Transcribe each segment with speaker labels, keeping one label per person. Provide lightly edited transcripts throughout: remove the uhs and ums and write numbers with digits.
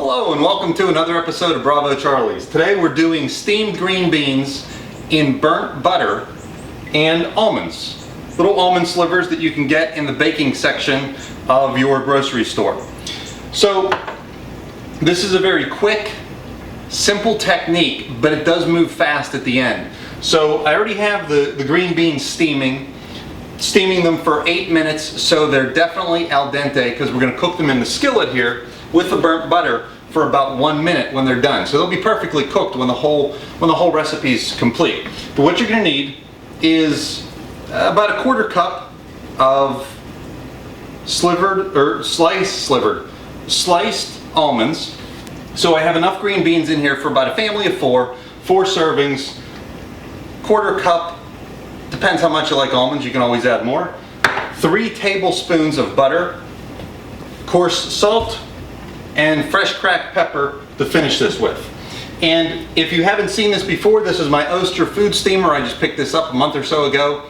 Speaker 1: Hello and welcome to another episode of Bravo Charlie's. Today we're doing steamed green beans in burnt butter and almonds. Little almond slivers that you can get in the baking section of your grocery store. So this is a very quick, simple technique, but it does move fast at the end. So I already have the green beans steaming them for 8 minutes, so they're definitely al dente because we're going to cook them in the skillet here with the burnt butter for about 1 minute when they're done. So they'll be perfectly cooked when the whole recipe is complete. But what you're going to need is about a 1/4 cup of sliced almonds. So I have enough green beans in here for about a family of four servings. 1/4 cup, depends how much you like almonds, you can always add more. 3 tablespoons of butter, coarse salt, and fresh cracked pepper to finish this with. And if you haven't seen this before, this is my Oster food steamer. I just picked this up a month or so ago.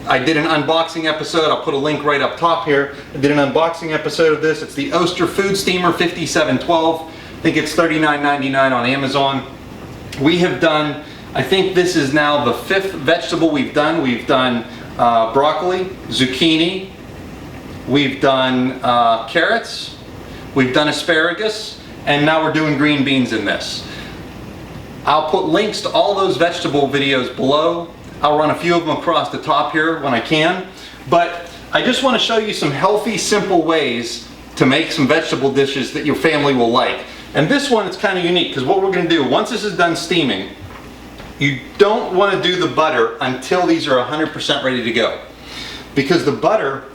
Speaker 1: I did an unboxing episode. I'll put a link right up top here. I did an unboxing episode of this. It's the Oster food steamer 5712. I think it's $39.99 on Amazon. We have done, I think this is now the 5th vegetable we've done. We've done broccoli, zucchini, we've done carrots, we've done asparagus, and now we're doing green beans in this. I'll put links to all those vegetable videos below. I'll run a few of them across the top here when I can. But I just want to show you some healthy, simple ways to make some vegetable dishes that your family will like. And this one is kind of unique because what we're going to do, once this is done steaming, you don't want to do the butter until these are 100% ready to go. Because the butter,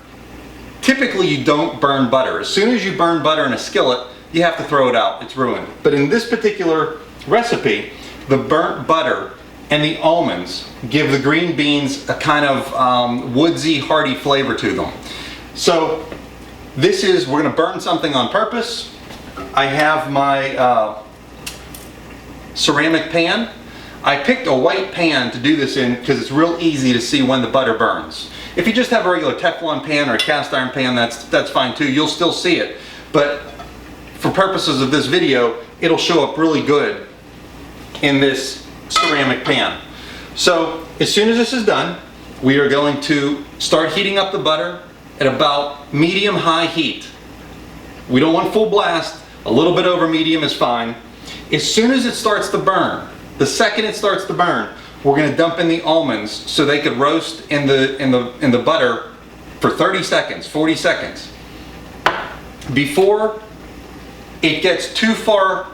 Speaker 1: typically you don't burn butter. As soon as you burn butter in a skillet, you have to throw it out. It's ruined. But in this particular recipe, the burnt butter and the almonds give the green beans a kind of woodsy, hearty flavor to them. So this is, we're going to burn something on purpose. I have my ceramic pan. I picked a white pan to do this in because it's real easy to see when the butter burns. If you just have a regular Teflon pan or a cast iron pan, that's fine too. You'll still see it. But for purposes of this video, it'll show up really good in this ceramic pan. So as soon as this is done, we are going to start heating up the butter at about medium-high heat. We don't want full blast. A little bit over medium is fine. As soon as it starts to burn, the second it starts to burn, we're going to dump in the almonds so they could roast in the butter for 30 seconds, 40 seconds. Before it gets too far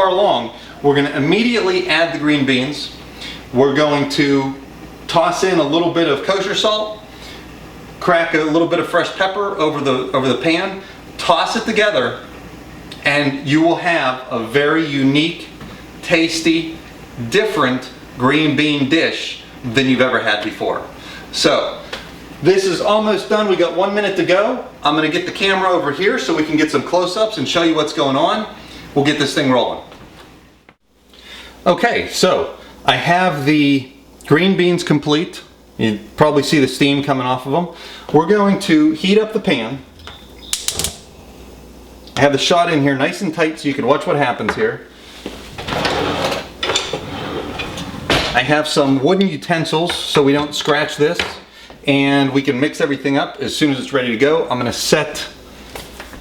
Speaker 1: along, we're going to immediately add the green beans. We're going to toss in a little bit of kosher salt, crack a little bit of fresh pepper over the pan, toss it together, and you will have a very unique, tasty, different green bean dish than you've ever had before. So this is almost done. We got 1 minute to go. I'm going to get the camera over here so we can get some close-ups and show you what's going on. We'll get this thing rolling. Okay, so I have the green beans complete. You probably see the steam coming off of them. We're going to heat up the pan. I have the shot in here nice and tight so you can watch what happens here. I have some wooden utensils so we don't scratch this, and we can mix everything up as soon as it's ready to go. I'm going to set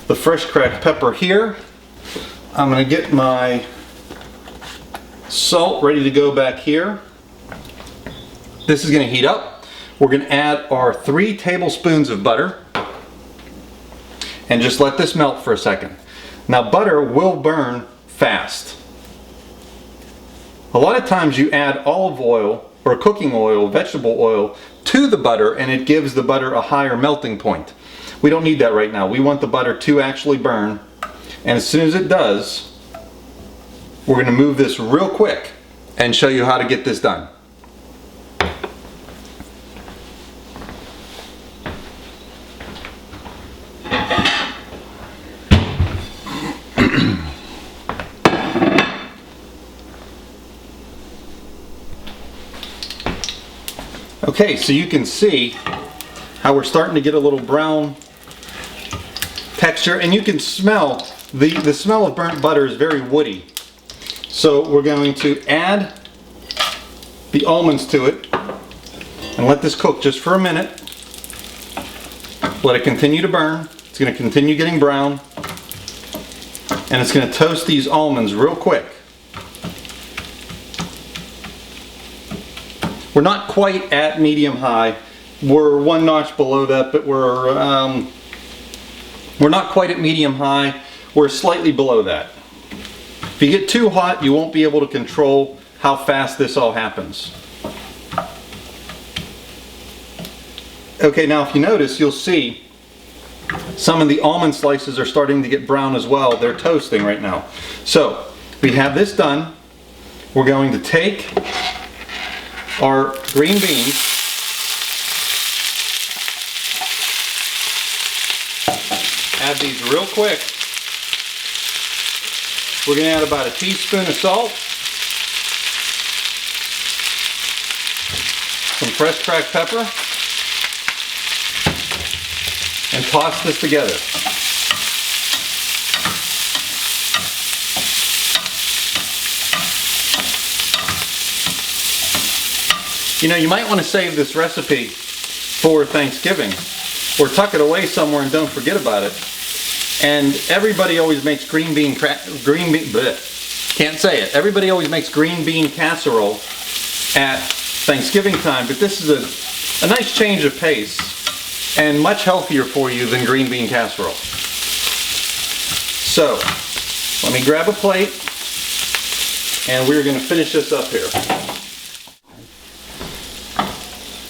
Speaker 1: the fresh cracked pepper here. I'm going to get my salt ready to go back here. This is going to heat up. We're going to add our 3 tablespoons of butter and just let this melt for a second. Now butter will burn fast. A lot of times you add olive oil or cooking oil, vegetable oil, to the butter and it gives the butter a higher melting point. We don't need that right now. We want the butter to actually burn, and as soon as it does, we're going to move this real quick and show you how to get this done. Okay, so you can see how we're starting to get a little brown texture, and you can smell the smell of burnt butter is very woody. So we're going to add the almonds to it and let this cook just for a minute. Let it continue to burn. It's going to continue getting brown. And it's going to toast these almonds real quick. We're not quite at medium high. We're one notch below that, but we're not quite at medium high. We're slightly below that. If you get too hot, you won't be able to control how fast this all happens. Okay, now if you notice, you'll see some of the almond slices are starting to get brown as well. They're toasting right now. So we have this done. We're going to take our green beans, add these real quick. We're going to add about a teaspoon of salt, some fresh cracked pepper, and toss this together. You know, you might want to save this recipe for Thanksgiving or tuck it away somewhere and don't forget about it. And everybody always makes everybody always makes green bean casserole at Thanksgiving time, but this is a nice change of pace and much healthier for you than green bean casserole. So, let me grab a plate and we're going to finish this up here.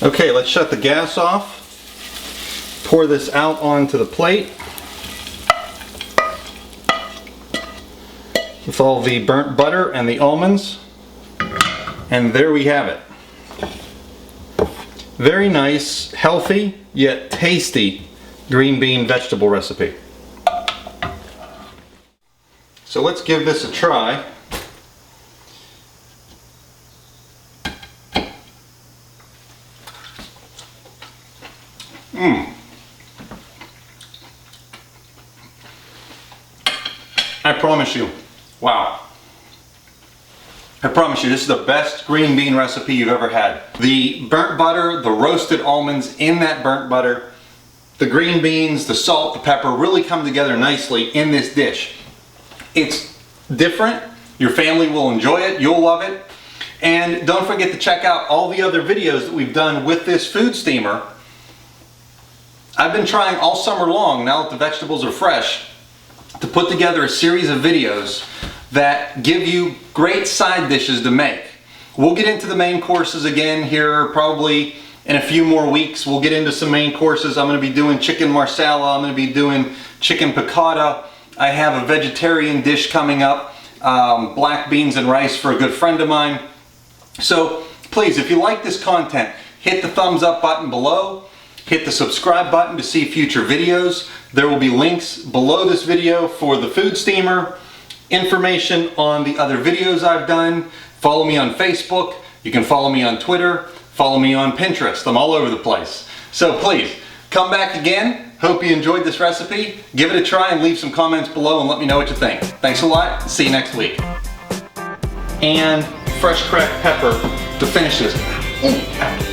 Speaker 1: Okay, let's shut the gas off. Pour this out onto the plate with all the burnt butter and the almonds. And there we have it. Very nice, healthy, yet tasty green bean vegetable recipe. So let's give this a try. I promise you, wow. I promise you, this is the best green bean recipe you've ever had. The burnt butter, the roasted almonds in that burnt butter, the green beans, the salt, the pepper really come together nicely in this dish. It's different. Your family will enjoy it. You'll love it. And don't forget to check out all the other videos that we've done with this food steamer. I've been trying all summer long, now that the vegetables are fresh, to put together a series of videos that give you great side dishes to make. We'll get into the main courses again here probably in a few more weeks. We'll get into some main courses. I'm going to be doing chicken marsala. I'm going to be doing chicken piccata. I have a vegetarian dish coming up, black beans and rice for a good friend of mine. So please, if you like this content, hit the thumbs up button below. Hit the subscribe button to see future videos. There will be links below this video for the food steamer, information on the other videos I've done. Follow me on Facebook. You can follow me on Twitter. Follow me on Pinterest. I'm all over the place. So please, come back again. Hope you enjoyed this recipe. Give it a try and leave some comments below and let me know what you think. Thanks a lot. See you next week. And fresh cracked pepper to finish this. Ooh.